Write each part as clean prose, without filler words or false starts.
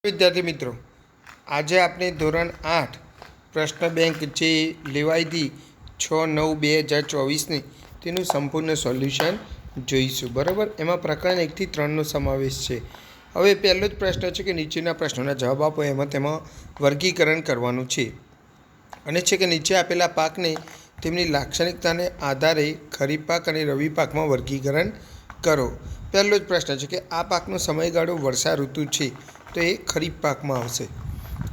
વિદ્યાર્થી મિત્રો, આજે આપણે ધોરણ 8 પ્રશ્ન બેંક જે લેવાયેલી 6/9/2024ની તેનું સંપૂર્ણ સોલ્યુશન જોઈશું. બરાબર, એમાં પ્રકરણ 1 થી 3નો સમાવેશ છે. હવે પહેલો જ પ્રશ્ન છે કે નીચેના પ્રશ્નોના જવાબ આપો. તેમાં વર્ગીકરણ કરવાનું છે અને છે કે નીચે આપેલા પાકને તેમની લાક્ષણિકતાને આધારે ખરીફ પાક અને રવિ પાકમાં વર્ગીકરણ કરો. પહેલો જ પ્રશ્ન છે કે આ પાકનો સમયગાળો વર્ષા ઋતુ છે, તો એ ખરીફ પાકમાં આવશે.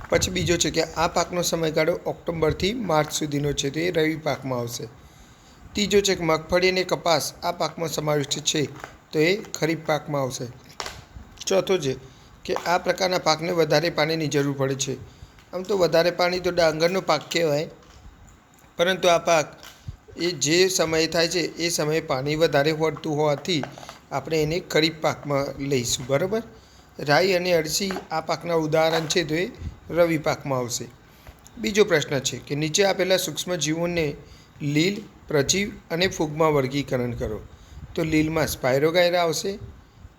પછી બીજો છે કે આ પાકનો સમયગાળો ઓક્ટોબરથી માર્ચ સુધીનો છે, તો એ રવિ પાકમાં આવશે. ત્રીજો છે કે મગફળી અને કપાસ આ પાકમાં સમાવિષ્ટ છે, તો એ ખરીફ પાકમાં આવશે. ચોથો છે કે આ પ્રકારના પાકને વધારે પાણીની જરૂર પડે છે. આમ તો વધારે પાણી તો ડાંગરનો પાક કહેવાય, પરંતુ આ પાક એ જે સમયે થાય છે એ સમયે પાણી વધારે પડતું હોવાથી આપણે એને ખરીફ પાકમાં લઈશું. બરાબર, રાઈ અને અળસી આ પાકના ઉદાહરણ છે, તો એ રવિ પાકમાં આવશે. બીજો પ્રશ્ન છે કે નીચે આપેલા સૂક્ષ્મજીવોને લીલ, પ્રજીવ અને ફૂગમાં વર્ગીકરણ કરો. તો લીલમાં સ્પાયરોગાયરા આવશે,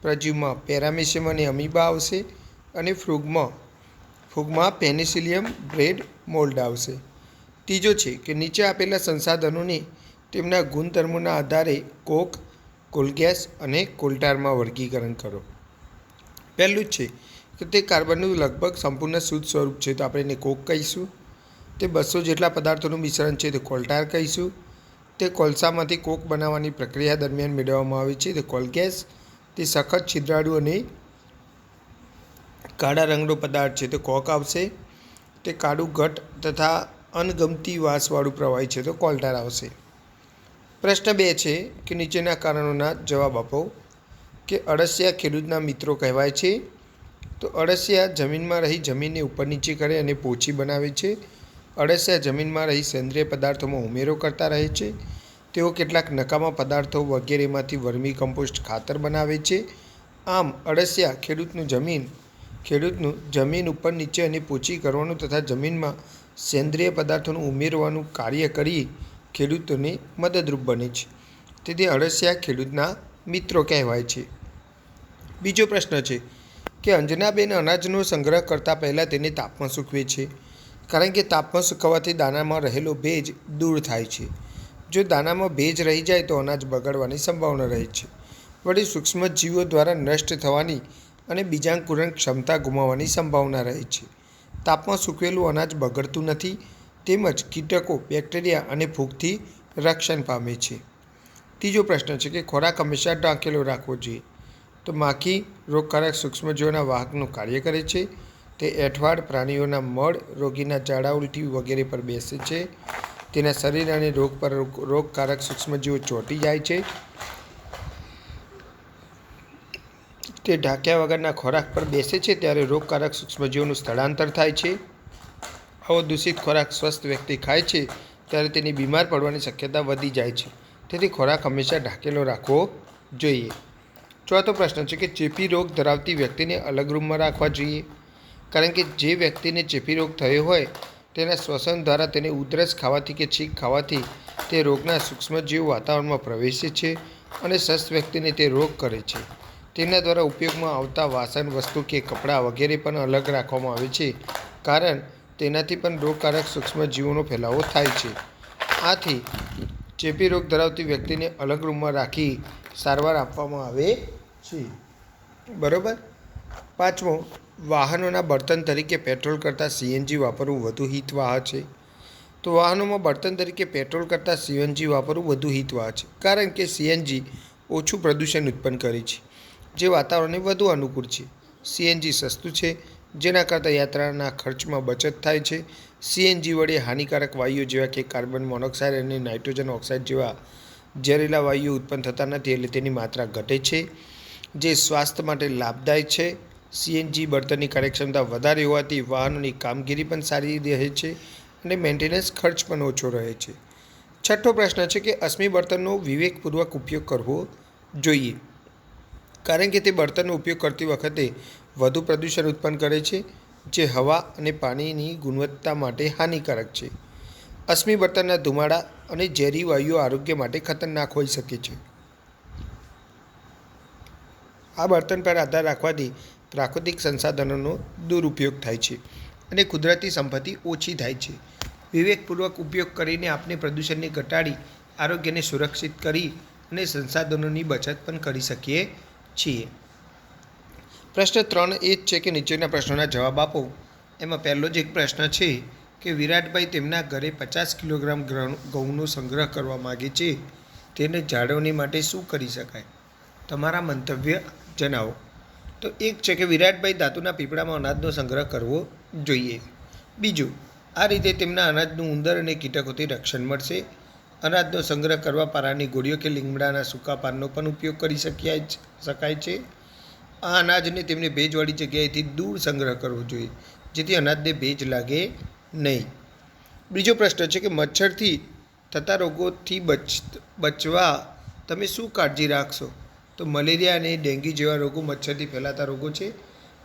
પ્રજીવમાં પેરામેસિયમ અને અમીબા આવશે અને ફૂગમાં પેનિસિલિયમ બ્રેડ મોલ્ડ આવશે. ત્રીજો છે કે નીચે આપેલા સંસાધનોને તેમના ગુણધર્મોના આધારે કોક, કોલગેસ અને કોલ્ટારમાં વર્ગીકરણ કરો. પહેલું જ છે કે તે કાર્બનનું લગભગ સંપૂર્ણ શુદ્ધ સ્વરૂપ છે, તો આપણે એને કોક કહીશું. તે 200 જેટલા પદાર્થોનું મિશ્રણ છે, તે કોલ્ટાર કહીશું. તે કોલસામાંથી કોક બનાવવાની પ્રક્રિયા દરમિયાન મેળવવામાં આવે છે, તે કોલગેસ. તે સખત, છિદ્રાળુ અને કાળા રંગનો પદાર્થ છે, તો કોક આવશે. તે કાળું, ઘટ્ટ તથા અણગમતી વાસવાળું પ્રવાહી છે, તો કોલ્ટાર આવશે. પ્રશ્ન 2 છે કે નીચેના કારણોના જવાબ આપો. કે અળસિયા ખેડૂતના મિત્રો કહેવાય છે. તો અળસિયા જમીનમાં રહી જમીનને ઉપર નીચે કરે અને પોચી બનાવે છે. અળસિયા જમીનમાં રહી સેન્દ્રિય પદાર્થોમાં ઉમેરો કરતા રહે છે. તેઓ કેટલાક નકામા પદાર્થો વગેરેમાંથી વર્મી કમ્પોસ્ટ ખાતર બનાવે છે. આમ અળસિયા ખેડૂતનું જમીન ઉપર નીચે અને પોચી કરવાનું તથા જમીનમાં સેન્દ્રિય પદાર્થોનું ઉમેરવાનું કાર્ય કરી ખેડૂતોને મદદરૂપ બને છે. તેથી અળસિયા ખેડૂતના મિત્રો કહેવાય છે. બીજો પ્રશ્ન છે કે અંજનાબેન અનાજનો સંગ્રહ કરતાં પહેલાં તેને તાપમાં સૂકવે છે, કારણ કે તાપમાં સૂકવવાથી દાણામાં રહેલો ભેજ દૂર થાય છે. જો દાણામાં ભેજ રહી જાય તો અનાજ બગડવાની સંભાવના રહે છે. વળી સૂક્ષ્મજીવો દ્વારા નષ્ટ થવાની અને બીજાંકુરણ ક્ષમતા ગુમાવવાની સંભાવના રહે છે. તાપમાં સૂકવેલું અનાજ બગડતું નથી, તેમજ કીટકો, બેક્ટેરિયા અને ફૂગથી રક્ષણ પામે છે. ત્રીજો પ્રશ્ન છે કે ખોરાક હંમેશા ઢાંકેલો રાખવો જોઈએ. તો માખી રોગકારક સૂક્ષ્મજીવોના વાહકનું કાર્ય કરે છે. તે એઠવાડ, પ્રાણીઓના મળ, રોગીના ઝાડા ઉલટી વગેરે પર બેસે છે. તેના શરીર અને રોગકારક સૂક્ષ્મજીવો ચોંટી જાય છે. તે ઢાંક્યા વગરના ખોરાક પર બેસે છે ત્યારે રોગકારક સૂક્ષ્મજીવોનું સ્થળાંતર થાય છે. આવો દૂષિત ખોરાક સ્વસ્થ વ્યક્તિ ખાય છે ત્યારે તેની બીમાર પડવાની શક્યતા વધી જાય છે. તેથી ખોરાક હંમેશા ઢાંકેલો રાખવો જોઈએ. ચોથો પ્રશ્ન છે કે ચેપી રોગ ધરાવતી વ્યક્તિને અલગ રૂમમાં રાખવા જોઈએ, કારણ કે જે વ્યક્તિને ચેપી રોગ થયો હોય તેના શ્વસન દ્વારા તેને ઉધરસ ખાવાથી કે છીંક ખાવાથી તે રોગના સૂક્ષ્મજીવો વાતાવરણમાં પ્રવેશે છે અને સ્વસ્થ વ્યક્તિને તે રોગ કરે છે. તેના દ્વારા ઉપયોગમાં આવતા વાસણ, વસ્તુ કે કપડાં વગેરે પણ અલગ રાખવામાં આવે છે, કારણ તેનાથી પણ રોગકારક સૂક્ષ્મજીવોનો ફેલાવો થાય છે. આથી ચેપી રોગ ધરાવતી વ્યક્તિને અલગ રૂમમાં રાખી સારવાર આપવામાં આવે છે. બરાબર. પાંચમો, વાહનોના બળતણ તરીકે પેટ્રોલ કરતાં સીએનજી વાપરવું વધુ હિતવાહ છે. તો વાહનોમાં બળતણ તરીકે પેટ્રોલ કરતાં સીએનજી વાપરવું વધુ હિતવાહ છે, કારણ કે સીએનજી ઓછું પ્રદૂષણ ઉત્પન્ન કરે છે, જે વાતાવરણને વધુ અનુકૂળ છે. સીએનજી સસ્તું છે, જેના કરતાં યાત્રાના ખર્ચમાં બચત થાય છે. સીએનજી વડે હાનિકારક વાયુઓ જેવા કે કાર્બન મોનોક્સાઇડ અને નાઇટ્રોજન ઓક્સાઇડ જેવા ઝેરીલા વાયુઓ ઉત્પન્ન થતા નથી, એટલે તેની માત્રા ઘટે છે, જે સ્વાસ્થ્ય માટે લાભદાયક છે. સીએનજી બળતણની કાર્યક્ષમતા વધારે હોવાથી વાહનોની કામગીરી પણ સારી રહે છે અને મેન્ટેનન્સ ખર્ચ પણ ઓછો રહે છે. છઠ્ઠો પ્રશ્ન છે કે અશ્મિ બળતણનો વિવેકપૂર્વક ઉપયોગ કરવો જોઈએ, કારણ કે તે બળતણનો ઉપયોગ કરતી વખતે વધુ પ્રદૂષણ ઉત્પન્ન કરે છે, જે હવા અને પાણીની ગુણવત્તા માટે હાનિકારક છે. અશ્મિ બળતણના ધુમાડા અને ઝેરી વાયુઓ આરોગ્ય માટે ખતરનાક હોઈ શકે છે. આ બળતણ પર આધાર રાખવાથી પ્રાકૃતિક સંસાધનોનો દુરુપયોગ થાય છે અને કુદરતી સંપત્તિ ઓછી થાય છે. વિવેકપૂર્વક ઉપયોગ કરીને આપણે પ્રદૂષણને ઘટાડી આરોગ્યને સુરક્ષિત કરી અને સંસાધનોની બચત પણ કરી શકીએ છીએ. પ્રશ્ન 3 એ જ છે કે નીચેના પ્રશ્નોના જવાબ આપો. એમાં પહેલો જ એક પ્રશ્ન છે કે વિરાટભાઈ તેમના ઘરે 50 કિલોગ્રામ ઘઉંનો સંગ્રહ કરવા માગે છે. તેને જાળવણી માટે શું કરી શકાય? તમારા મંતવ્ય જણાવો. તો એક છે કે વિરાટભાઈ ધાતુના પીપળામાં અનાજનો સંગ્રહ કરવો જોઈએ. બીજું, આ રીતે તેમના અનાજનું ઉંદર અને કીટકોથી રક્ષણ મળશે. અનાજનો સંગ્રહ કરવા પારાની ગોળીઓ કે લીમડાના સૂકા પાનનો પણ ઉપયોગ કરી શકાય છે. આ અનાજને તેમને ભેજવાળી જગ્યાએથી દૂર સંગ્રહ કરવો જોઈએ જેથી અનાજને ભેજ લાગે નહીં. બીજો પ્રશ્ન છે કે મચ્છરથી થતા રોગોથી બચવા તમે શું કાળજી રાખશો? તો મલેરિયા અને ડેન્ગ્યુ જેવા રોગો મચ્છરથી ફેલાતા રોગો છે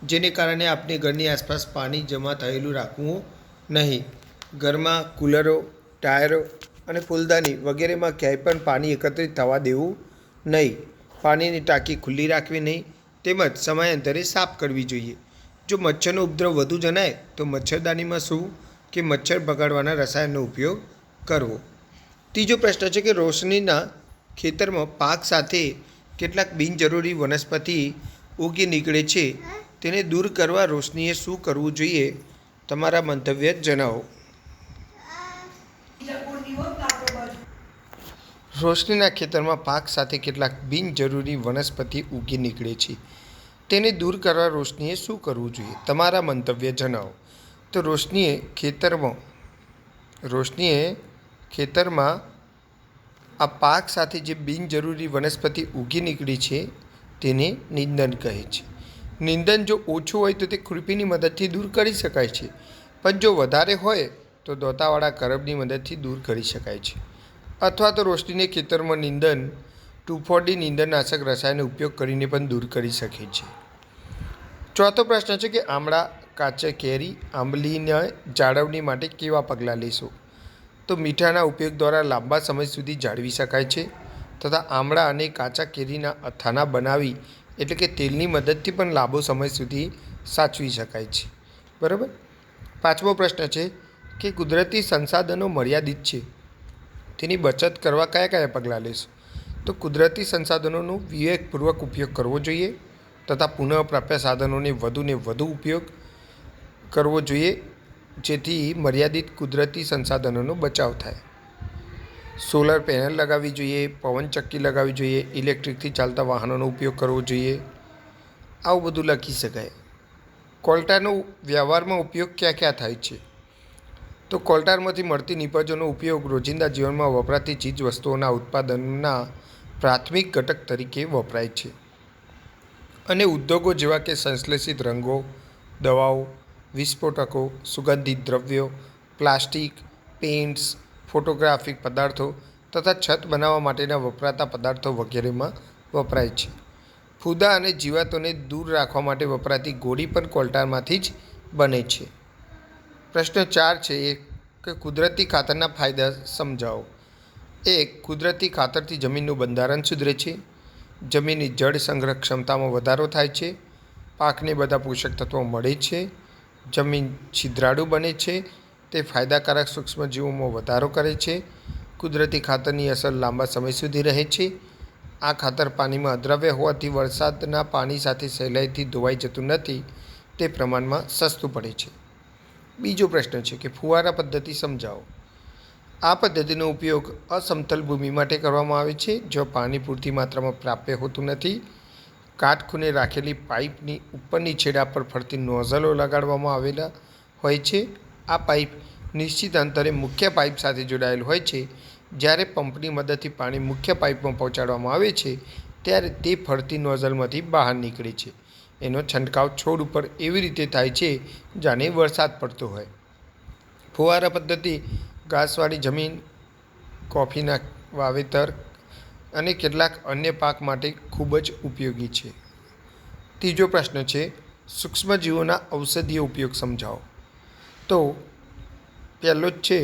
જેને કારણે આપણે ઘરની આસપાસ પાણી જમા થયેલું રાખવું નહીં. ઘરમાં કૂલરો, ટાયરો અને ફૂલદાની વગેરેમાં ક્યાંય પણ પાણી એકત્રિત થવા દેવું નહીં. પાણીની ટાંકી ખુલ્લી રાખવી નહીં તેમજ સમયાંતરે સાફ કરવી જોઈએ. જો મચ્છરનો ઉપદ્રવ વધુ જણાય તો મચ્છરદાનીમાં સૂવું કે મચ્છર ભગાડવાના રસાયણનો ઉપયોગ કરવો. ત્રીજો પ્રશ્ન છે કે રોશનીના ખેતરમાં પાક સાથે કેટલાક બિનજરૂરી વનસ્પતિ ઉગી નીકળે છે. તેને દૂર કરવા રોશનીએ શું કરવું જોઈએ? તમારા મંતવ્ય જણાવો. રોશનીના ખેતરમાં પાક સાથે કેટલાક બિનજરૂરી વનસ્પતિ ઉગી નીકળે છે. તેને દૂર કરવા રોશનીએ શું કરવું જોઈએ? તમારા મંતવ્ય જણાવો. તો રોશનીએ ખેતરમાં આ પાક સાથે જે બિનજરૂરી વનસ્પતિ ઉગી નીકળી છે તેને નિંદન કહે છે. નિંદન જો ઓછું હોય તો તે ખુરપીની મદદથી દૂર કરી શકાય છે, પણ જો વધારે હોય તો દોતાવાળા કરબની મદદથી દૂર કરી શકાય છે. અથવા તો રોશનીને ખેતરમાં નિંદન 2,4-D નિંદનનાશક રસાયણનો ઉપયોગ કરીને પણ દૂર કરી શકે છે. ચોથો પ્રશ્ન છે કે આમળા, કાચા કેરી, આંબલીના જાળવણી માટે કેવા પગલાં લેશો? તો મીઠાના ઉપયોગ દ્વારા લાંબા સમય સુધી જાળવી શકાય છે તથા આમળા અને કાચા કેરીના અથાણા બનાવી એટલે કે તેલની મદદથી પણ લાંબો સમય સુધી સાચવી શકાય છે. બરાબર. પાંચમો પ્રશ્ન છે કે કુદરતી સંસાધનો મર્યાદિત છે, તેની બચત કરવા કયા કયા પગલાં લેશો? તો કુદરતી સંસાધનોનો વિવેકપૂર્વક ઉપયોગ કરવો જોઈએ તથા પુનઃપ્રાપ્ય સાધનોને વધુને વધુ ઉપયોગ કરવો જોઈએ જેથી મર્યાદિત કુદરતી સંસાધનોનો બચાવ થાય. સોલર પેનલ લગાવવી જોઈએ, પવનચક્કી લગાવવી જોઈએ, ઇલેક્ટ્રિકથી ચાલતા વાહનોનો ઉપયોગ કરવો જોઈએ. આવું બધું લખી શકાય. કોલટાનો વ્યવહારમાં ઉપયોગ ક્યાં ક્યાં થાય છે? તો કોલટારમાંથી મળતી નીપજોનો ઉપયોગ રોજિંદા જીવનમાં વપરાતી ચીજ વસ્તુઓના ઉત્પાદનના પ્રાથમિક ઘટક તરીકે વપરાય છે અને ઉદ્યોગો જેવા કે સંશ્લેષિત રંગો, દવાઓ, વિસ્ફોટકો, સુગંધિત દ્રવ્યો, પ્લાસ્ટિક, પેઇન્ટ્સ, ફોટોગ્રાફિક પદાર્થો તથા છત બનાવવા માટેના વપરાતા પદાર્થો વગેરેમાં વપરાય છે. ફૂદા અને જીવાતોને દૂર રાખવા માટે વપરાતી ગોળી પણ કોલટારમાંથી જ બને છે. પ્રશ્ન 4 છે કે કુદરતી ખાતરના ફાયદા સમજાવો. 1. કુદરતી ખાતરથી જમીનનું બંધારણ સુધરે છે. જમીનની જળ સંગ્રહ ક્ષમતામાં વધારો થાય છે. પાકને બધા પોષક તત્વો મળે છે. જમીન છિદ્રાળુ બને છે. તે ફાયદાકારક સૂક્ષ્મજીવોમાં વધારો કરે છે. કુદરતી ખાતરની અસર લાંબા સમય સુધી રહે છે. આ ખાતર પાણીમાં અદ્રવ્ય હોવાથી વરસાદના પાણી સાથે સહેલાઈથી ધોવાઈ જતું નથી. તે પ્રમાણમાં સસ્તું પડે છે. બીજો પ્રશ્ન છે કે ફુવારા પદ્ધતિ સમજાવો. આ પદ્ધતિનો ઉપયોગ અસમતલ ભૂમિ માટે કરવામાં આવે છે જ્યાં પાણી પૂરતી માત્રામાં પ્રાપ્ય હોતું નથી. કાટખૂણે રાખેલી પાઇપની ઉપરની છેડા પર ફરતી નોઝલો લગાડવામાં આવેલા હોય છે. આ પાઇપ નિશ્ચિત અંતરે મુખ્ય પાઇપ સાથે જોડાયેલ હોય છે. જ્યારે પંપની મદદથી પાણી મુખ્ય પાઇપમાં પહોંચાડવામાં આવે છે ત્યારે તે ફરતી નોઝલમાંથી બહાર નીકળે છે. એનો છંટકાવ છોડ ઉપર એવી રીતે થાય છે જાણે વરસાદ પડતો હોય. ફુવારા પદ્ધતિ ઘાસવાળી જમીન, કોફીના વાવેતર અને કેટલાક અન્ય પાક માટે ખૂબ જ ઉપયોગી છે. ત્રીજો પ્રશ્ન છે સૂક્ષ્મજીવોના ઔષધીય ઉપયોગ સમજાવો. તો પહેલો જ છે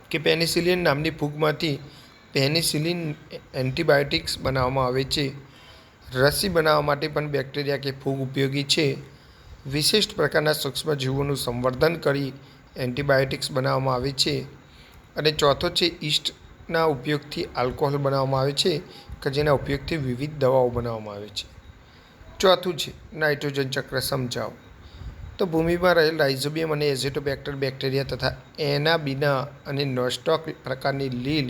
કે પેનિસિલિન નામની ફૂગમાંથી પેનિસિલિન એન્ટીબાયોટિક્સ બનાવવામાં આવે છે. રસી બનાવવા માટે પણ બેક્ટેરિયા કે ફૂગ ઉપયોગી છે. વિશિષ્ટ પ્રકારના સૂક્ષ્મજીવોનું સંવર્ધન કરી એન્ટીબાયોટિક્સ બનાવવામાં આવે છે. અને ચોથો છે ઈસ્ટના ઉપયોગથી આલ્કોહોલ બનાવવામાં આવે છે કે જેના ઉપયોગથી વિવિધ દવાઓ બનાવવામાં આવે છે. ચોથું છે નાઇટ્રોજન ચક્ર સમજાવો. તો ભૂમિમાં રહેલ રાઇઝોબિયમ અને એઝોટોબેક્ટર બેક્ટેરિયા તથા એનાબીના અને નોસ્ટોક પ્રકારની લીલ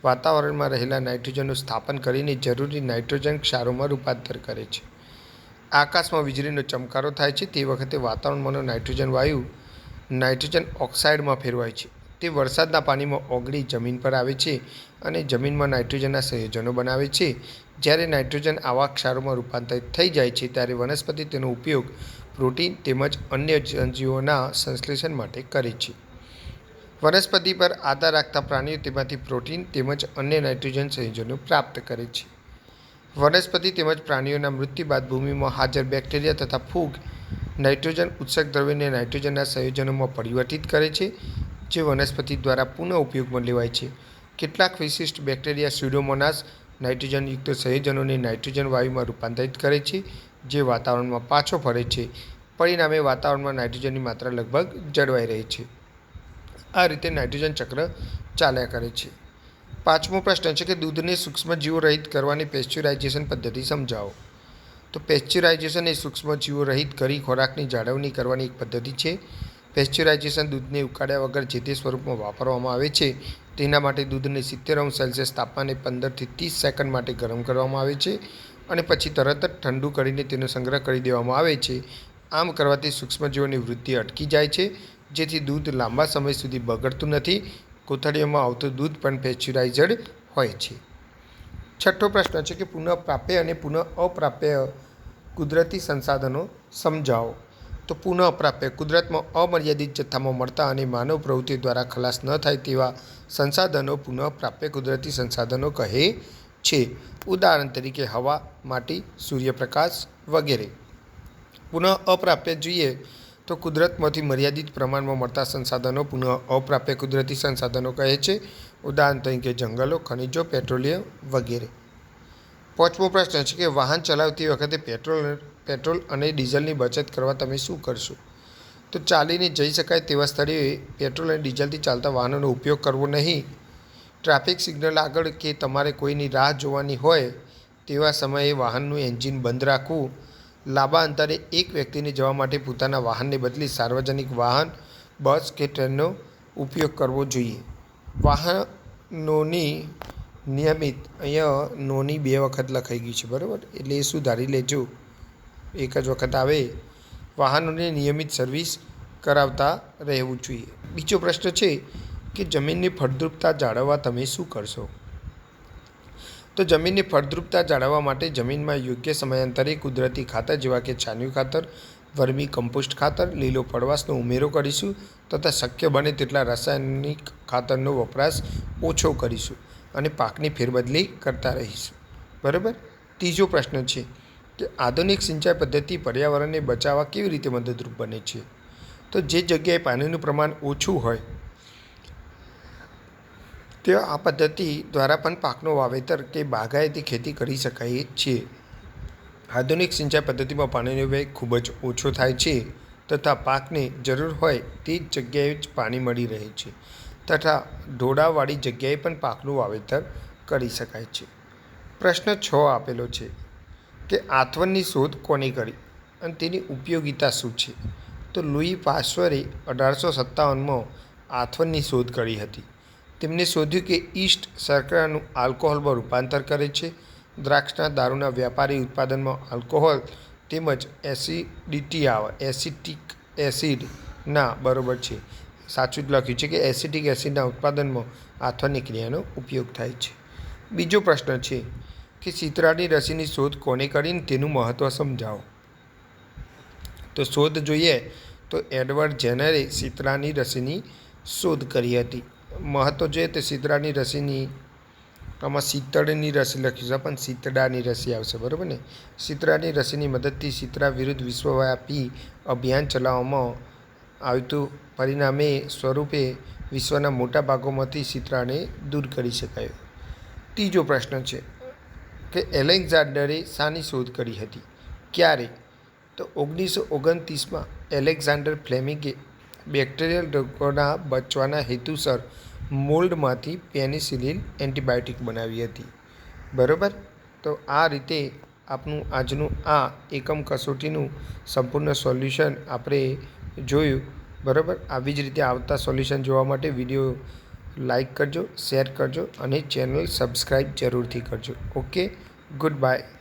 વાતાવરણમાં રહેલા નાઇટ્રોજનનું સ્થાપન કરીને જરૂરી નાઇટ્રોજન ક્ષારોમાં રૂપાંતર કરે છે. આકાશમાં વીજળીનો ચમકારો થાય છે તે વખતે વાતાવરણમાંનો નાઇટ્રોજન વાયુ નાઇટ્રોજન ઓક્સાઇડમાં ફેરવાય છે. તે વરસાદના પાણીમાં ઓગળી જમીન પર આવે છે અને જમીનમાં નાઇટ્રોજનના સંયોજનો બનાવે છે. જ્યારે નાઇટ્રોજન આવા ક્ષારોમાં રૂપાંતરિત થઈ જાય છે ત્યારે વનસ્પતિ તેનો ઉપયોગ પ્રોટીન તેમજ અન્ય જીવોના સંશ્લેષણ માટે કરે છે. વનસ્પતિ પર આધાર રાખતા પ્રાણીઓ તેમાંથી પ્રોટીન તેમજ અન્ય નાઇટ્રોજન સંયોજનો પ્રાપ્ત કરે છે. વનસ્પતિ તેમજ પ્રાણીઓના મૃત્યુ બાદ ભૂમિમાં હાજર બેક્ટેરિયા તથા ફૂગ નાઇટ્રોજન ઉત્સર્ગ દ્રવ્યને નાઇટ્રોજનના સંયોજનોમાં પરિવર્તિત કરે છે જે વનસ્પતિ દ્વારા પુનઃ ઉપયોગમાં લેવાય છે. કેટલાક વિશિષ્ટ બેક્ટેરિયા સ્યુડોમોનાસ નાઇટ્રોજનયુક્ત સંયોજનોને નાઇટ્રોજન વાયુમાં રૂપાંતરિત કરે છે જે વાતાવરણમાં પાછો ફરે છે. પરિણામે વાતાવરણમાં નાઇટ્રોજનની માત્રા લગભગ જળવાઈ રહે છે. આ રીતે નાઇટ્રોજન ચક્ર ચાલ્યા કરે છે. પાંચમો પ્રશ્ન છે કે દૂધને સૂક્ષ્મજીવો રહિત કરવાની પેસ્ચ્યુરાઇઝેશન પદ્ધતિ સમજાવો. તો પેસ્ચ્યુરાઇઝેશન એ સૂક્ષ્મજીવો રહિત કરી ખોરાકની જાળવણી કરવાની એક પદ્ધતિ છે. પેસ્ચ્યુરાઇઝેશન દૂધને ઉકાળ્યા વગર જે તે સ્વરૂપમાં વાપરવામાં આવે છે. તેના માટે દૂધને 70°C તાપમાને 15 થી 30 સેકન્ડ માટે ગરમ કરવામાં આવે છે અને પછી તરત જ ઠંડુ કરીને તેનો સંગ્રહ કરી દેવામાં આવે છે. આમ કરવાથી સૂક્ષ્મજીવોની વૃદ્ધિ અટકી જાય છે જેથી દૂધ લાંબા સમય સુધી બગડતું નથી. કોથળીઓમાં આવતું દૂધ પણ પેસ્ચ્યુરાઇઝ્ડ હોય છે. છઠ્ઠો પ્રશ્ન છે કે પુનઃપ્રાપ્ય અને પુનઃ અપ્રાપ્ય કુદરતી સંસાધનો સમજાવો. તો પુનઃપ્રાપ્ય કુદરતમાં અમર્યાદિત જથ્થામાં મળતા અને માનવ પ્રવૃત્તિઓ દ્વારા ખલાસ ન થાય તેવા સંસાધનો પુનઃપ્રાપ્ય કુદરતી સંસાધનો કહે છે. ઉદાહરણ તરીકે હવા, માટી, સૂર્યપ્રકાશ વગેરે. પુનઃ અપ્રાપ્ય જોઈએ તો કુદરતમાંથી મર્યાદિત પ્રમાણમાં મળતા સંસાધનો પુનઃ અપ્રાપ્ય કુદરતી સંસાધનો કહે છે. ઉદાહરણ તરીકે જંગલો, ખનિજો, પેટ્રોલિયમ વગેરે. પાંચમો પ્રશ્ન છે કે વાહન ચલાવતી વખતે પેટ્રોલ અને ડીઝલની બચત કરવા તમે શું કરશો. તો ચાલીને જઈ શકાય તેવા સ્થળે પેટ્રોલ અને ડીઝલથી ચાલતા વાહનોનો ઉપયોગ કરવો નહીં. ટ્રાફિક સિગ્નલ આગળ કે તમારે કોઈની રાહ જોવાની હોય તેવા સમયે વાહનનું એન્જિન બંધ રાખવું. લાંબા અંતરે એક વ્યક્તિને જવા માટે પોતાના વાહનને બદલે સાર્વજનિક વાહન, બસ કે ટ્રેનનો ઉપયોગ કરવો જોઈએ. વાહનોની નિયમિત, અહીંયા નોની 2 વખત લખાઈ ગઈ છે બરાબર, એટલે એ સુધારી લેજો, એક જ વખત આવે. વાહનોની નિયમિત સર્વિસ કરાવતા રહેવું જોઈએ. બીજો પ્રશ્ન છે કે જમીનની ફળદ્રુપતા જાળવવા તમે શું કરશો. તો જમીનની ફળદ્રુપતા જાળવવા માટે જમીનમાં યોગ્ય સમયાંતરે કુદરતી ખાતર જેવા કે છાણિયું ખાતર, વર્મી કમ્પોસ્ટ ખાતર, લીલો પડવાશનો ઉમેરો કરીશું તથા શક્ય બને તેટલા રાસાયણિક ખાતરનો વપરાશ ઓછો કરીશું અને પાકની ફેરબદલી કરતા રહીશું. બરાબર. ત્રીજો પ્રશ્ન છે કે આધુનિક સિંચાઈ પદ્ધતિ પર્યાવરણને બચાવવા કેવી રીતે મદદરૂપ બને છે. તો જે જગ્યાએ પાણીનું પ્રમાણ ઓછું હોય ત્યાં આ પદ્ધતિ દ્વારા પણ પાકનો વાવેતર કે બાગાયતી ખેતી કરી શકાય છે. આધુનિક સિંચાઈ પદ્ધતિમાં પાણીનો વ્યય ખૂબ જ ઓછો થાય છે તથા પાકને જરૂર હોય તે જ જગ્યાએ જ પાણી મળી રહે છે તથા ઢોળાવવાળી જગ્યાએ પણ પાકનું વાવેતર કરી શકાય છે. પ્રશ્ન 6 આપેલો છે કે આથવણની શોધ કોણે કરી અને તેની ઉપયોગિતા શું છે. તો લુઈ પાશ્ચરે 1857માં આથવણની શોધ કરી હતી. તેમણે શોધ્યું કે ઈસ્ટ શર્કરાનું આલ્કોહોલમાં રૂપાંતર કરે છે. દ્રાક્ષના દારૂના વ્યાપારી ઉત્પાદનમાં આલ્કોહોલ તેમજ એસિડિટી આવે, એસિટિક એસિડના બરાબર છે, સાચું જ લખ્યું છે કે એસિટિક એસિડના ઉત્પાદનમાં આથવણની ક્રિયાનો ઉપયોગ થાય છે. બીજો પ્રશ્ન છે કે શીતળાની રસીની શોધ કોણે કરીને તેનું મહત્ત્વ સમજાવો. તો શોધ જોઈએ તો એડવર્ડ જેનરે શીતળાની રસીની શોધ કરી હતી. મહત્ત્વ જોઈએ તો શીતળાની રસીની, આમાં શીતળની રસી લખ્યું છે પણ શીતળાની રસી આવશે બરાબર ને. શીતળાની રસીની મદદથી શીતળા વિરુદ્ધ વિશ્વવ્યાપી અભિયાન ચલાવવામાં આવતું. પરિણામે સ્વરૂપે વિશ્વના મોટા ભાગોમાંથી શીતળાને દૂર કરી શકાયું. ત્રીજો પ્રશ્ન છે કે એલેક્ઝાન્ડરે શાની શોધ કરી હતી? ક્યારે? તો 1929માં એલેક્ઝાન્ડર ફ્લેમિંગે બેક્ટેરિયલ રોગોના બચવાના હેતુસર મોલ્ડમાંથી પેનિસિલિન એન્ટીબાયોટિક બનાવી હતી. બરાબર. તો આ રીતે આપનું આજનું આ એકમ કસોટીનું સંપૂર્ણ સોલ્યુશન આપણે જોયું. બરાબર. આવી જ રીતે આવતા સોલ્યુશન જોવા માટે વિડીયો લાઈક કરજો, શેર કરજો અને ચેનલ સબસ્ક્રાઈબ જરૂરથી કરજો. Okay, good bye.